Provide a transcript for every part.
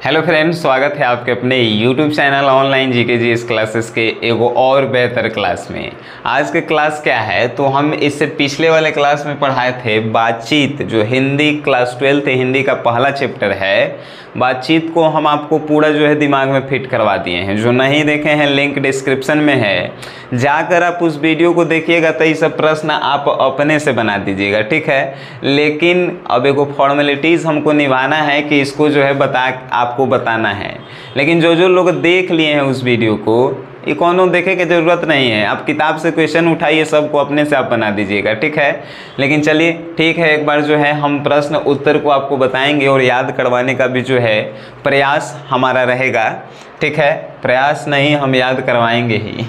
Hello friends, स्वागत है आपके अपने YouTube channel online GK GS classes के एगो और बेहतर क्लास में। आज के क्लास क्या है तो हम इससे पिछले वाले क्लास में पढ़ाए थे बातचीत, जो हिंदी क्लास 12 हिंदी का पहला चैप्टर है। बातचीत को हम आपको पूरा जो है दिमाग में फिट करवा दिए हैं। जो नहीं देखे हैं लिंक डिस्क्रिप्शन में है, जाकर आप उस वीडियो को देखिएगा तो ये सब प्रश्न आप अपने से बना दीजिएगा, ठीक है। लेकिन अब एगो फॉर्मेलिटीज़ हमको निभाना है कि इसको जो है आपको बताना है। लेकिन जो लोग देख लिए हैं उस वीडियो को, ये कौनों देखे की ज़रूरत नहीं है। आप किताब से क्वेश्चन उठाइए, सबको अपने से आप बना दीजिएगा, ठीक है। लेकिन चलिए ठीक है, एक बार जो है हम प्रश्न उत्तर को आपको बताएंगे और याद करवाने का भी जो है प्रयास हमारा रहेगा, ठीक है। प्रयास नहीं, हम याद करवाएंगे ही।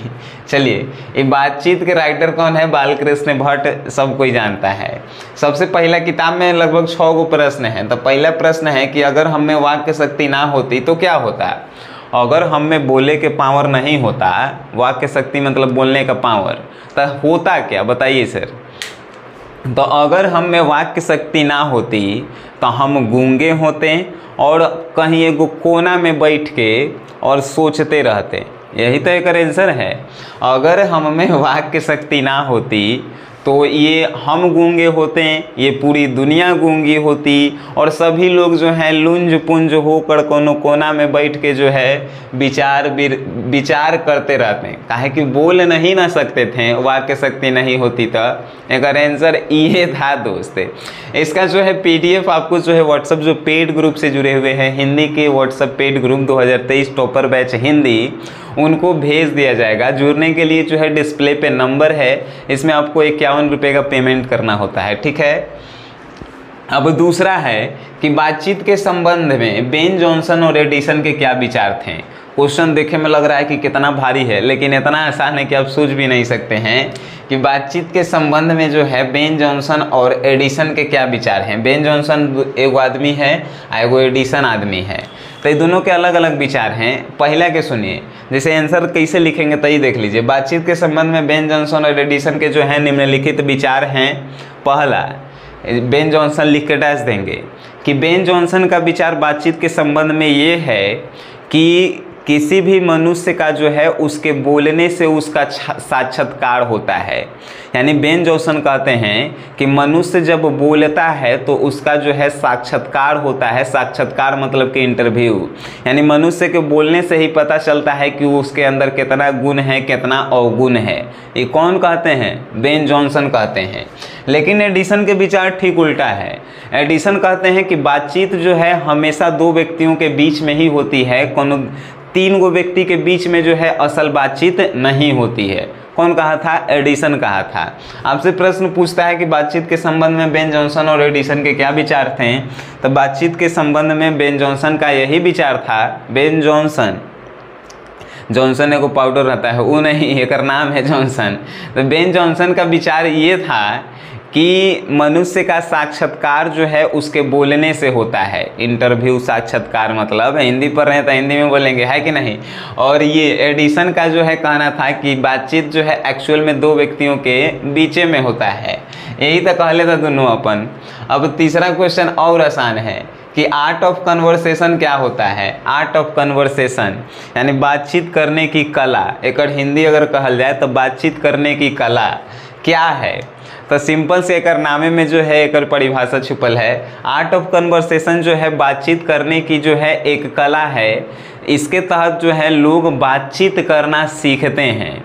चलिए, ये बातचीत के राइटर कौन है? बालकृष्ण भट्ट, सब कोई जानता है। सबसे पहला किताब में लगभग 6 गो प्रश्न है। तो पहला प्रश्न है कि अगर हम में वाक्य शक्ति ना होती तो क्या होता। अगर हम में बोले के पावर नहीं होता, वाक्य शक्ति मतलब बोलने का पावर, तो होता क्या बताइए सर। तो अगर हम में वाक्य शक्ति ना होती तो हम गूंगे होते और कहीं एगो कोना में बैठ के और सोचते रहते। यही तो एक आंसर है। अगर हम में वाक्य शक्ति ना होती तो ये हम गूंगे होते, ये पूरी दुनिया गूंगी होती और सभी लोग जो हैं लुंज पुंज होकर कोनो कोना में बैठ के जो है विचार करते रहते हैं। काहे कि बोल नहीं ना सकते थे, वाक्य शक्ति नहीं होती तो एक आंसर ये था दोस्त। इसका जो है PDF आपको जो है व्हाट्सएप जो पेड ग्रुप से जुड़े हुए हैं, हिंदी के WhatsApp paid group 2023 topper batch Hindi, उनको भेज दिया जाएगा। जुड़ने के लिए जो है डिस्प्ले पे नंबर है, इसमें आपको 51 रुपये का पेमेंट करना होता है, ठीक है। अब दूसरा है कि बातचीत के संबंध में बेन जॉनसन और एडिसन के क्या विचार थे। क्वेश्चन देखे में लग रहा है कि कितना भारी है, लेकिन इतना आसान है कि आप सोच भी नहीं सकते हैं कि बातचीत के संबंध में जो है बेन जॉनसन और एडिसन के क्या विचार हैं। बेन जॉनसन एगो आदमी है, एगो एडिसन आदमी है, तो ये दोनों के अलग अलग विचार हैं। पहला के सुनिए, जैसे आंसर कैसे लिखेंगे तो ये देख लीजिए। बातचीत के संबंध में बेन जॉनसन और एडिसन के जो है निम्नलिखित विचार हैं। पहला, बेन जॉनसन लिख के डैश देंगे कि बेन जॉनसन का विचार बातचीत के संबंध में ये है कि किसी भी मनुष्य का जो है उसके बोलने से उसका साक्षात्कार होता है। यानी बेन जॉनसन कहते हैं कि मनुष्य जब बोलता है तो उसका जो है साक्षात्कार होता है। साक्षात्कार मतलब कि इंटरव्यू, यानी मनुष्य के बोलने से ही पता चलता है कि उसके अंदर कितना गुण है, कितना अवगुण है। ये कौन कहते हैं? बेन जॉनसन कहते हैं। लेकिन एडिसन के विचार ठीक उल्टा है। एडिसन कहते हैं कि बातचीत जो है हमेशा 2 व्यक्तियों के बीच में ही होती है, कोनो 3 गो व्यक्ति के बीच में जो है असल बातचीत नहीं होती है। कौन कहा था? एडिसन कहा था। आपसे प्रश्न पूछता है कि बातचीत के संबंध में बेन जॉनसन और एडिसन के क्या विचार थे, तो बातचीत के संबंध में बेन जॉनसन का यही विचार था। बेन जॉनसन एगो पाउडर रहता है, वो नहीं, एक नाम है जॉनसन। तो बेन जॉनसन का विचार ये था कि मनुष्य का साक्षात्कार जो है उसके बोलने से होता है। इंटरव्यू, साक्षात्कार मतलब हिंदी पढ़ रहे हैं तो हिंदी में बोलेंगे, है कि नहीं। और ये एडिसन का जो है कहना था कि बातचीत जो है एक्चुअल में 2 व्यक्तियों के बीच में होता है। यही तो कह लेता दोनों अपन। अब तीसरा क्वेश्चन और आसान है कि आर्ट ऑफ कन्वर्सेशन क्या होता है। आर्ट ऑफ कन्वर्सेशन यानी बातचीत करने की कला। एक हिंदी अगर कहल जाए तो बातचीत करने की कला क्या है, तो सिंपल से एक नामे में जो है एक परिभाषा छुपल है। आर्ट ऑफ कन्वर्सेशन जो है बातचीत करने की जो है एक कला है। इसके तहत जो है लोग बातचीत करना सीखते हैं।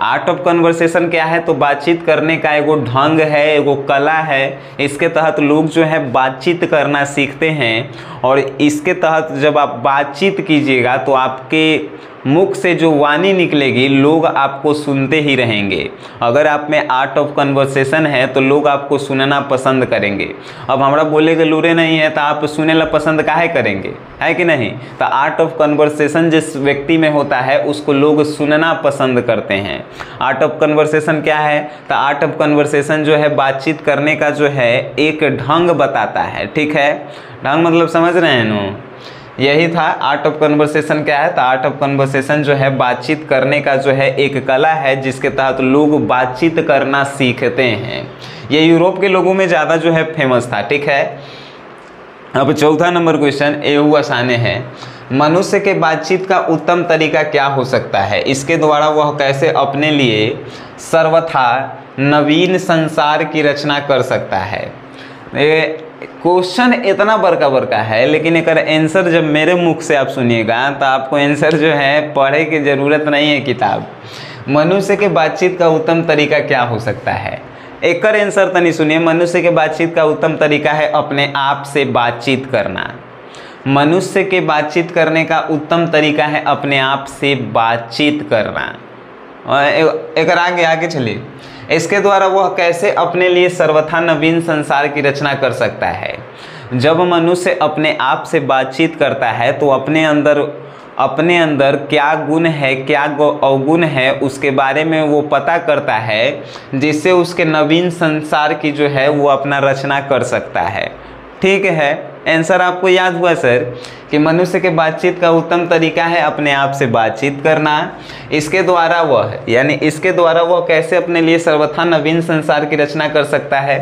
आर्ट ऑफ कन्वर्सेशन क्या है? तो बातचीत करने का एगो ढंग है, एगो कला है। इसके तहत लोग जो है बातचीत करना सीखते हैं और इसके तहत जब आप बातचीत कीजिएगा तो आपके मुख से जो वाणी निकलेगी लोग आपको सुनते ही रहेंगे। अगर आप में आर्ट ऑफ कन्वर्सेशन है तो लोग आपको सुनना पसंद करेंगे। अब हमारा बोले के लूरे नहीं है तो आप सुने ला पसंद काहे करेंगे, है कि नहीं। तो आर्ट ऑफ कन्वर्सेशन जिस व्यक्ति में होता है उसको लोग सुनना पसंद करते हैं। आर्ट ऑफ कन्वर्सेशन क्या है? तो आर्ट ऑफ कन्वर्सेशन जो है बातचीत करने का जो है एक ढंग बताता है, ठीक है। ढंग मतलब समझ रहे हैं नो, यही था। आर्ट ऑफ कन्वर्सेशन क्या है? तो आर्ट ऑफ कन्वर्सेशन जो है बातचीत करने का जो है एक कला है जिसके तहत लोग बातचीत करना सीखते हैं। ये यूरोप के लोगों में ज़्यादा जो है फेमस था, ठीक है। अब चौथा नंबर क्वेश्चन एहू आसाने है। मनुष्य के बातचीत का उत्तम तरीका क्या हो सकता है? इसके द्वारा वह कैसे अपने लिए सर्वथा नवीन संसार की रचना कर सकता है? क्वेश्चन इतना बड़का है, लेकिन एक आंसर जब मेरे मुख से आप सुनिएगा तो आपको आंसर जो है पढ़े की ज़रूरत नहीं है किताब। मनुष्य के बातचीत का उत्तम तरीका क्या हो सकता है? एक आंसर तो नहीं सुनिए। मनुष्य के बातचीत का उत्तम तरीका है अपने आप से बातचीत करना। मनुष्य के बातचीत करने का उत्तम तरीका है अपने आप से बातचीत करना। एक आगे चलिए। इसके द्वारा वह कैसे अपने लिए सर्वथा नवीन संसार की रचना कर सकता है? जब मनुष्य अपने आप से बातचीत करता है तो अपने अंदर क्या गुण है, क्या अवगुण है, उसके बारे में वो पता करता है, जिससे उसके नवीन संसार की जो है वो अपना रचना कर सकता है। ठीक है, आंसर आपको याद हुआ सर कि मनुष्य के बातचीत का उत्तम तरीका है अपने आप से बातचीत करना। इसके द्वारा वह कैसे अपने लिए सर्वथा नवीन संसार की रचना कर सकता है?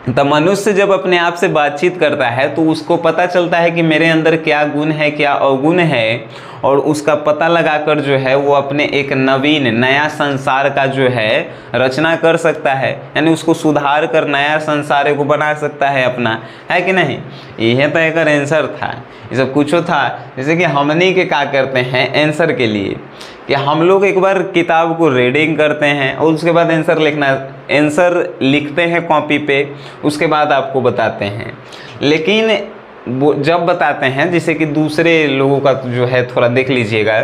तो मनुष्य जब अपने आप से बातचीत करता है तो उसको पता चलता है कि मेरे अंदर क्या गुण है, क्या अवगुण है, और उसका पता लगाकर जो है वो अपने एक नवीन नया संसार का जो है रचना कर सकता है, यानी उसको सुधार कर नया संसार को बना सकता है अपना, है कि नहीं? यह तो एक आंसर था। ये सब कुछ था जैसे कि हमनी के क्या करते हैं आंसर के लिए कि हम लोग एक बार किताब को रीडिंग करते हैं और उसके बाद आंसर लिखते हैं कॉपी पे, उसके बाद आपको बताते हैं। लेकिन जब बताते हैं, जैसे कि दूसरे लोगों का जो है थोड़ा देख लीजिएगा,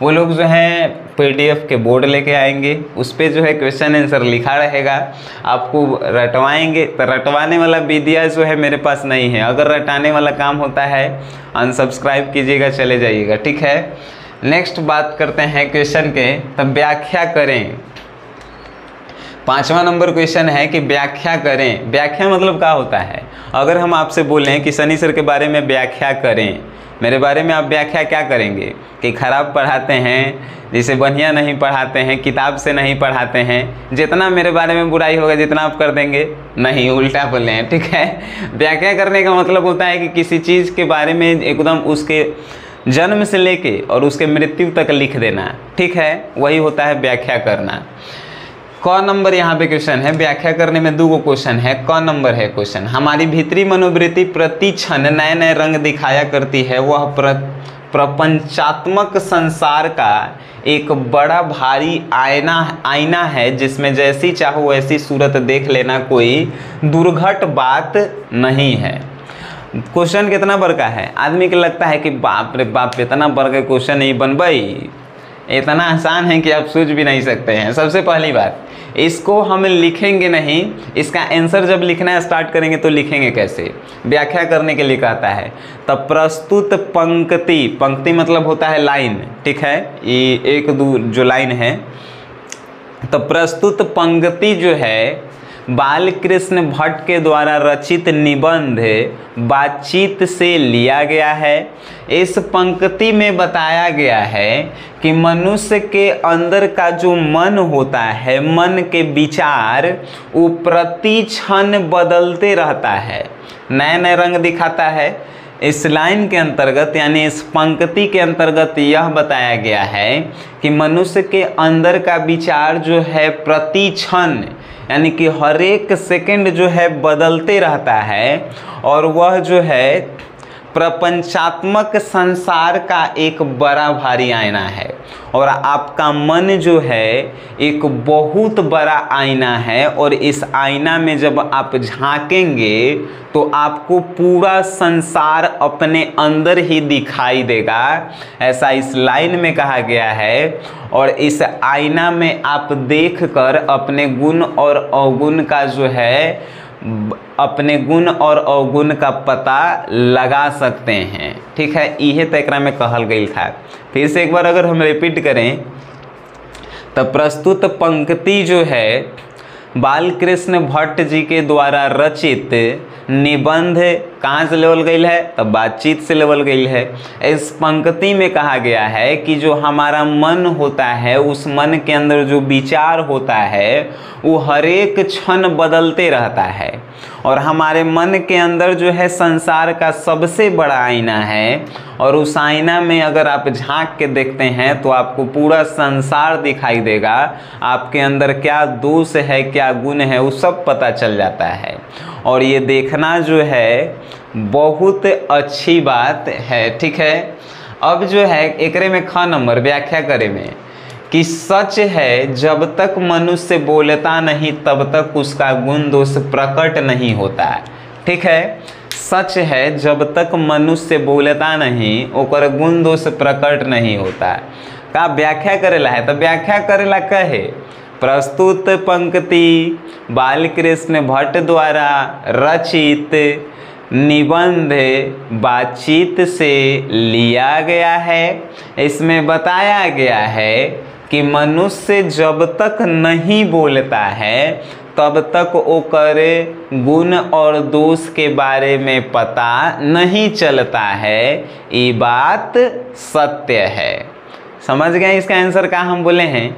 वो लोग जो है PDF के बोर्ड लेके आएंगे, उस पर जो है क्वेश्चन आंसर लिखा रहेगा, आपको रटवाएंगे। तो रटवाने वाला विधिया जो है मेरे पास नहीं है। अगर रटाने वाला काम होता है अनसब्सक्राइब कीजिएगा, चले जाइएगा, ठीक है। नेक्स्ट बात करते हैं क्वेश्चन के, तब व्याख्या करें। 5वां नंबर क्वेश्चन है कि व्याख्या करें। व्याख्या मतलब क्या होता है? अगर हम आपसे बोलें कि सनी सर के बारे में व्याख्या करें, मेरे बारे में आप व्याख्या क्या करेंगे? कि खराब पढ़ाते हैं, जैसे बढ़िया नहीं पढ़ाते हैं, किताब से नहीं पढ़ाते हैं, जितना मेरे बारे में बुराई होगा जितना आप कर देंगे, नहीं, उल्टा बोले हैं, ठीक है। व्याख्या करने का मतलब होता है कि किसी चीज़ के बारे में एकदम उसके जन्म से लेके और उसके मृत्यु तक लिख देना, ठीक है, वही होता है व्याख्या करना। क नंबर यहाँ पे क्वेश्चन है। व्याख्या करने में 2 क्वेश्चन है। क नंबर है क्वेश्चन, हमारी भीतरी मनोवृत्ति प्रति क्षण नए नए रंग दिखाया करती है। वह प्रपंचात्मक संसार का एक बड़ा भारी आईना है, जिसमें जैसी चाहो वैसी सूरत देख लेना कोई दुर्घट बात नहीं है। क्वेश्चन कितना बड़का है? आदमी को लगता है कि बाप रे बाप, इतना बड़का क्वेश्चन नहीं बन भाई, इतना आसान है कि आप सोच भी नहीं सकते हैं। सबसे पहली बात, इसको हम लिखेंगे नहीं, इसका आंसर जब लिखना स्टार्ट करेंगे तो लिखेंगे कैसे? व्याख्या करने के लिए कहता है तब प्रस्तुत पंक्ति मतलब होता है लाइन, ठीक है, ये 1-2 जो लाइन है, तो प्रस्तुत पंक्ति जो है बालकृष्ण भट्ट के द्वारा रचित निबंध बातचीत से लिया गया है। इस पंक्ति में बताया गया है कि मनुष्य के अंदर का जो मन होता है, मन के विचार, वो प्रति क्षण बदलते रहता है, नए नए रंग दिखाता है। इस लाइन के अंतर्गत यानी इस पंक्ति के अंतर्गत यह बताया गया है कि मनुष्य के अंदर का विचार जो है प्रति क्षण यानी कि हर एक सेकंड जो है बदलते रहता है, और वह जो है प्रपंचात्मक संसार का एक बड़ा भारी आईना है। और आपका मन जो है एक बहुत बड़ा आईना है, और इस आईना में जब आप झांकेंगे तो आपको पूरा संसार अपने अंदर ही दिखाई देगा, ऐसा इस लाइन में कहा गया है। और इस आईना में आप देखकर अपने गुण और अवगुण का जो है अपने गुण और अवगुण का पता लगा सकते हैं, ठीक है। यह तकरा में कहल गई था। फिर से एक बार अगर हम रिपीट करें तो प्रस्तुत पंक्ति जो है बालकृष्ण भट्ट जी के द्वारा रचित निबंध कहाँ से लेवल गई है? तब बातचीत से लेवल गई है। इस पंक्ति में कहा गया है कि जो हमारा मन होता है, उस मन के अंदर जो विचार होता है वो हर एक क्षण बदलते रहता है, और हमारे मन के अंदर जो है संसार का सबसे बड़ा आईना है, और उस आईना में अगर आप झांक के देखते हैं तो आपको पूरा संसार दिखाई देगा। आपके अंदर क्या दोष है, क्या गुण है, वो सब पता चल जाता है। और ये देखना जो है बहुत अच्छी बात है, ठीक है। अब जो है एकरे में ख नंबर व्याख्या करे में कि सच है जब तक मनुष्य बोलता नहीं तब तक उसका गुण दोष प्रकट नहीं होता है, ठीक है। सच है जब तक मनुष्य बोलता नहीं ओकर गुण दोष प्रकट नहीं होता है। का व्याख्या करेला है? तो व्याख्या करेला कहे प्रस्तुत पंक्ति बालकृष्ण भट्ट द्वारा रचित निबंध बातचीत से लिया गया है। इसमें बताया गया है कि मनुष्य जब तक नहीं बोलता है तब तक ओकर गुण और दोष के बारे में पता नहीं चलता है। ये बात सत्य है। समझ गए इसका आंसर का हम बोले हैं?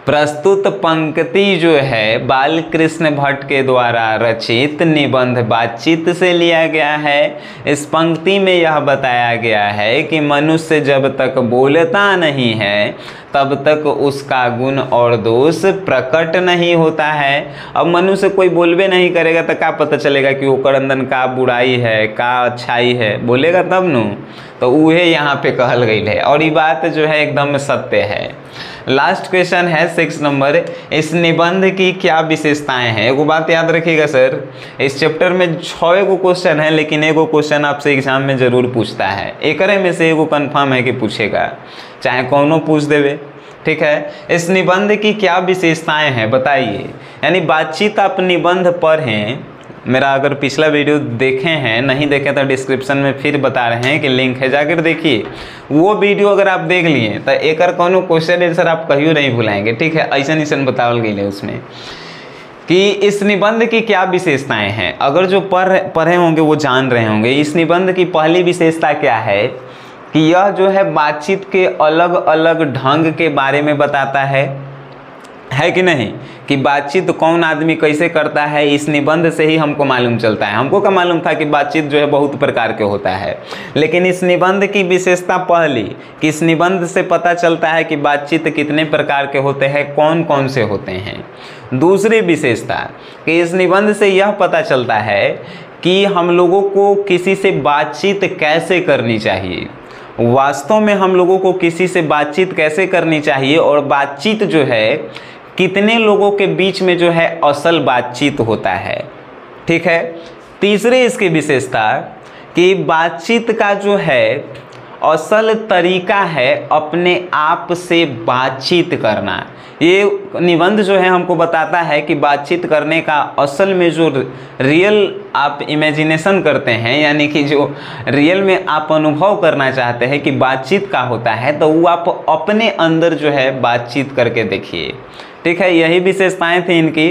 प्रस्तुत पंक्ति जो है बालकृष्ण भट्ट के द्वारा रचित निबंध बातचीत से लिया गया है। इस पंक्ति में यह बताया गया है कि मनुष्य जब तक बोलता नहीं है तब तक उसका गुण और दोष प्रकट नहीं होता है। अब मनुष्य कोई बोलबे नहीं करेगा तो क्या पता चलेगा कि ओकर अंदर का बुराई है, का अच्छाई है? बोलेगा तब नु। तो उहे यहाँ पे कहल गई है, और ये बात जो है एकदम सत्य है। लास्ट क्वेश्चन है 6 नंबर। इस निबंध की क्या विशेषताएं हैं? एगो बात याद रखिएगा सर, इस चैप्टर में 6 एगो क्वेश्चन है, लेकिन एगो क्वेश्चन आपसे एग्जाम में जरूर पूछता है। एकरे में से एगो कंफर्म है कि पूछेगा, चाहे कौनो पूछ देवे, ठीक है। इस निबंध की क्या विशेषताएं हैं बताइए। यानी बातचीत आप निबंध पढ़ें। मेरा अगर पिछला वीडियो देखे हैं, नहीं देखे तो डिस्क्रिप्शन में फिर बता रहे हैं कि लिंक है, जाकर देखिए। वो वीडियो अगर आप देख लिए तो एक कोनो क्वेश्चन आंसर आप कहियो नहीं भुलाएंगे, ठीक है। ऐसा बतावल गई है उसमें कि इस निबंध की क्या विशेषताएं हैं। अगर जो पढ़े होंगे वो जान रहे होंगे। इस निबंध की पहली विशेषता क्या है कि यह जो है बातचीत के अलग अलग ढंग के बारे में बताता है कि नहीं, कि बातचीत कौन आदमी कैसे करता है। इस निबंध से ही हमको मालूम चलता है। हमको क्या मालूम था कि बातचीत जो है बहुत प्रकार के होता है, लेकिन इस निबंध की विशेषता पहली कि इस निबंध से पता चलता है कि बातचीत कितने प्रकार के होते हैं, कौन कौन से होते हैं। दूसरी विशेषता कि इस निबंध से यह पता चलता है कि हम लोगों को किसी से बातचीत कैसे करनी चाहिए। वास्तव में हम लोगों को किसी से बातचीत कैसे करनी चाहिए, और बातचीत जो है कितने लोगों के बीच में जो है असल बातचीत होता है, ठीक है। तीसरी इसकी विशेषता कि बातचीत का जो है असल तरीका है अपने आप से बातचीत करना। ये निबंध जो है हमको बताता है कि बातचीत करने का असल में जो रियल आप इमेजिनेशन करते हैं, यानी कि जो रियल में आप अनुभव करना चाहते हैं कि बातचीत का होता है, तो वो आप अपने अंदर जो है बातचीत करके देखिए, ठीक है। यही विशेषताएं थी इनकी।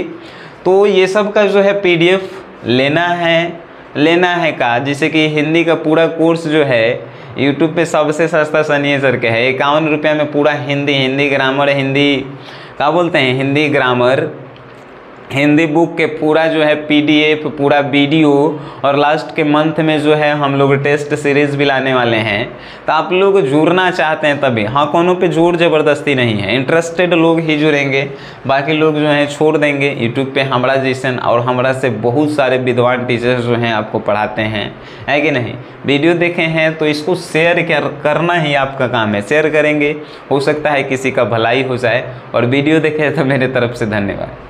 तो ये सब का जो है PDF लेना है का, जैसे कि हिंदी का पूरा कोर्स जो है YouTube पे सबसे सस्ता सनी सर के है 51 रुपये में पूरा हिंदी ग्रामर, हिंदी क्या बोलते हैं, हिंदी ग्रामर, हिंदी बुक के पूरा जो है PDF, पूरा वीडियो, और लास्ट के मंथ में जो है हम लोग टेस्ट सीरीज भी लाने वाले हैं। तो आप लोग जुड़ना चाहते हैं तभी, हाँ, कोनो पे जोर जबरदस्ती नहीं है, इंटरेस्टेड लोग ही जुड़ेंगे, बाकी लोग जो हैं छोड़ देंगे। यूट्यूब पे हमरा जैसन और हमरा से बहुत सारे विद्वान टीचर्स जो हैं आपको पढ़ाते हैं, है कि नहीं। वीडियो देखे हैं तो इसको शेयर करना ही आपका काम है। शेयर करेंगे, हो सकता है किसी का भलाई हो जाए। और वीडियो देखे तो मेरे तरफ से धन्यवाद।